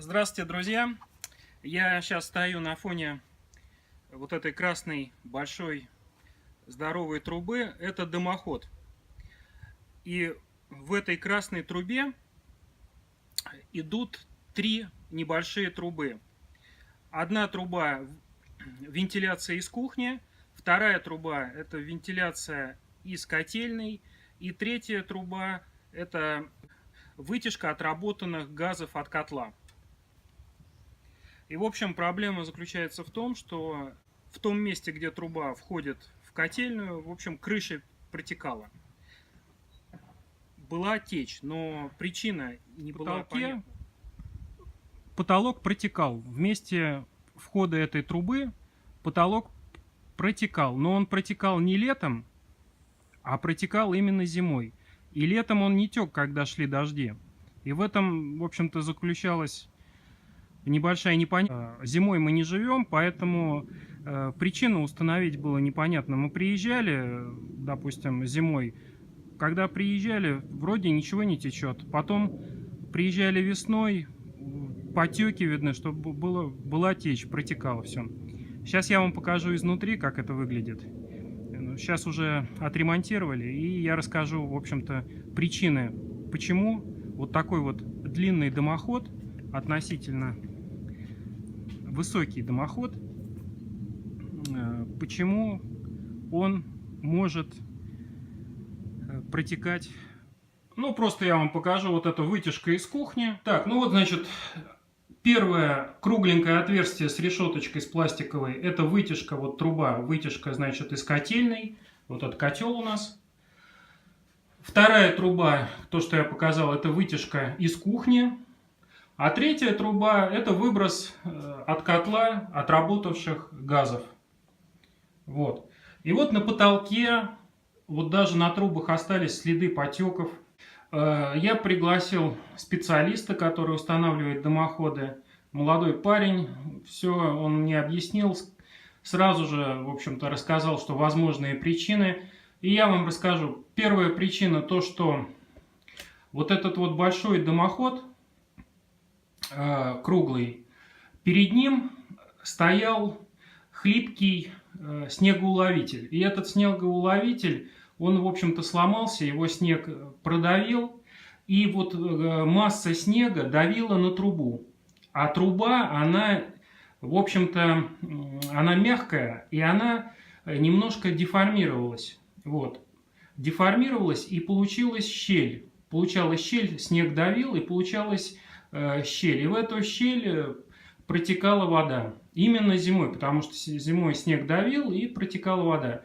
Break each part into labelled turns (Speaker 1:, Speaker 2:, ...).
Speaker 1: Здравствуйте, друзья! Я сейчас стою на фоне вот этой красной большой здоровой трубы. Это дымоход. И в этой красной трубе идут три небольшие трубы. Одна труба вентиляция из кухни, вторая труба это вентиляция из котельной, и третья труба это вытяжка отработанных газов от котла. И в общем проблема заключается в том, что в том месте, где труба входит в котельную, в общем крыша протекала. Была течь, но причина не была понятна. Потолок протекал. В месте входа этой трубы потолок протекал. Но он протекал не летом, а протекал именно зимой. И летом он не тек, когда шли дожди. И в этом, в общем-то, заключалась небольшая непонятность. Зимой мы не живем, поэтому причину установить было непонятно. Мы приезжали, допустим, зимой. Когда приезжали, вроде ничего не течет. Потом приезжали весной, потеки видны, что была течь, протекало все. Сейчас я вам покажу изнутри, как это выглядит. Сейчас уже отремонтировали, и я расскажу, в общем-то, причины, почему вот такой вот длинный дымоход, относительно высокий дымоход, почему он может протекать. Ну, просто я вам покажу. Вот эта вытяжка из кухни. Так, ну вот, значит, первое кругленькое отверстие с решеточкой с пластиковой, это вытяжка, вот труба, вытяжка, значит, из котельной. Вот этот котел у нас. Вторая труба, то, что я показал, это вытяжка из кухни. А третья труба, это выброс от котла отработавших газов. Вот. И вот на потолке, вот даже на трубах остались следы потеков. Я пригласил специалиста, который устанавливает дымоходы. Молодой парень, все он мне объяснил. Сразу же, в общем-то, рассказал, что возможные причины. И я вам расскажу. Первая причина то, что вот этот вот большой дымоход, круглый, перед ним стоял хлипкий снегоуловитель. И этот снегоуловитель, он, в общем-то, сломался, его снег продавил, и вот масса снега давила на трубу. А труба, она, в общем-то, она мягкая, и она немножко деформировалась. Вот. Деформировалась, и получилась щель. Получалась щель, снег давил, и получалась щель. И в эту щель протекала вода. Именно зимой, потому что зимой снег давил и протекала вода.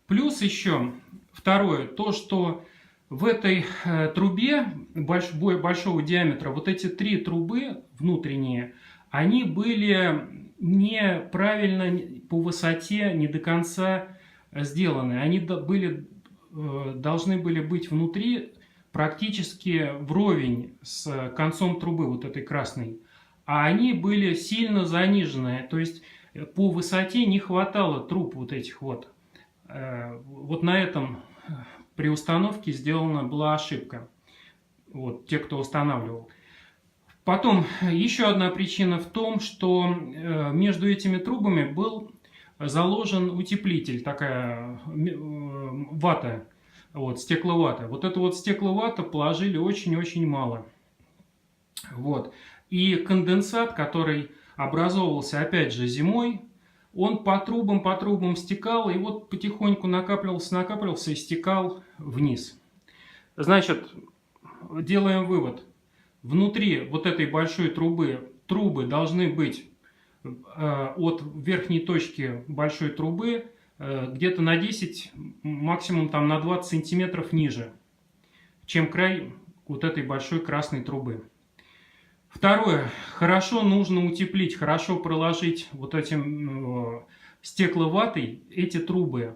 Speaker 1: Плюс еще второе, то что в этой трубе большого диаметра, вот эти три трубы внутренние, они были неправильно по высоте, не до конца сделаны. Они должны были быть внутри практически вровень с концом трубы, вот этой красной. А они были сильно заниженные, то есть по высоте не хватало труб вот этих вот. Вот на этом при установке сделана была ошибка. Вот, те, кто устанавливал. Потом еще одна причина в том, что между этими трубами был заложен утеплитель, такая вата, вот, стекловата. Вот эту вот стекловату положили очень-очень мало. Вот. И конденсат, который образовывался опять же зимой, он по трубам стекал, и вот потихоньку накапливался и стекал вниз. Значит, делаем вывод. Внутри вот этой большой трубы должны быть от верхней точки большой трубы где-то на 10, максимум там на 20 сантиметров ниже, чем край вот этой большой красной трубы. Второе. Хорошо нужно утеплить, хорошо проложить вот этим стекловатой эти трубы.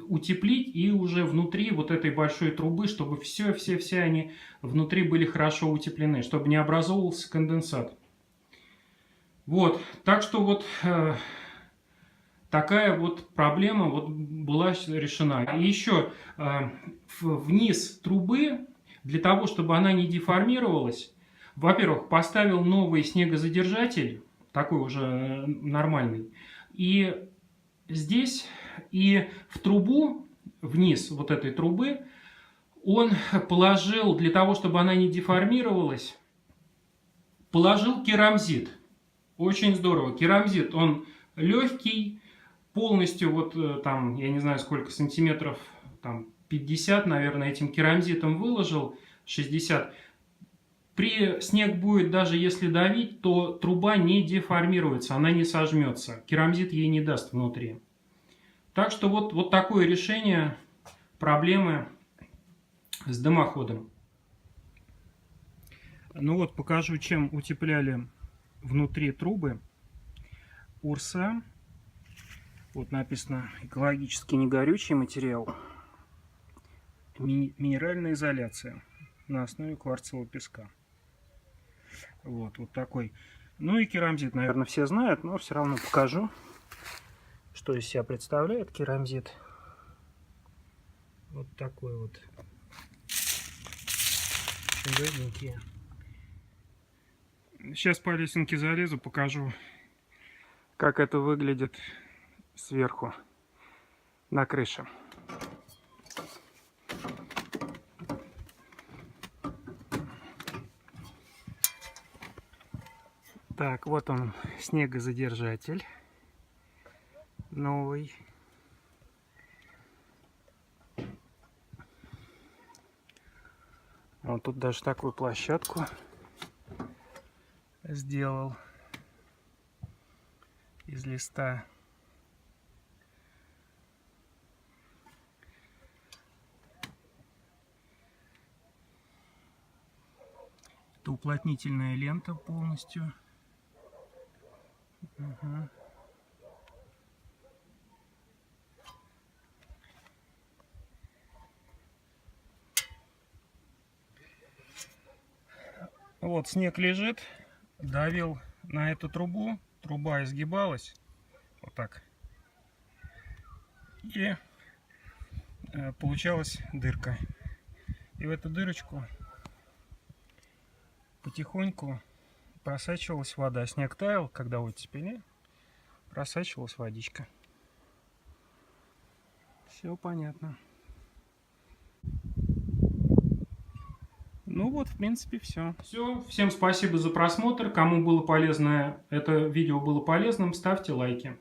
Speaker 1: Утеплить и уже внутри вот этой большой трубы, чтобы все они внутри были хорошо утеплены, чтобы не образовывался конденсат. Вот. Так что вот такая вот проблема вот была решена. И еще вниз трубы, для того, чтобы она не деформировалась, Во-первых, поставил новый снегозадержатель, такой уже нормальный. И здесь и в трубу, вниз вот этой трубы, он положил, для того, чтобы она не деформировалась, положил керамзит. Очень здорово. Керамзит, он легкий, полностью вот там, я не знаю сколько сантиметров, там 50, наверное, этим керамзитом выложил, 60. Снег будет, даже если давить, то труба не деформируется, она не сожмется. Керамзит ей не даст внутри. Так что вот такое решение проблемы с дымоходом. Ну вот покажу, чем утепляли внутри трубы. Урса. Вот написано экологически негорючий материал. Минеральная изоляция на основе кварцевого песка. Вот такой. Ну и керамзит, наверное, все знают, но все равно покажу, что из себя представляет керамзит. Вот такой вот. Гаденькие. Сейчас по лесенке залезу, покажу, как это выглядит сверху на крыше. Так, вот он, снегозадержатель новый. Вот тут даже такую площадку сделал из листа. Это уплотнительная лента полностью. Угу. Вот снег лежит, давил на эту трубу, труба изгибалась, вот так, и получалась дырка. И в эту дырочку потихоньку просачивалась вода. Снег таял, когда оттепели, просачивалась водичка. Все понятно. Ну вот, в принципе, все. Все. Всем спасибо за просмотр. Кому было полезно, это видео было полезным, ставьте лайки.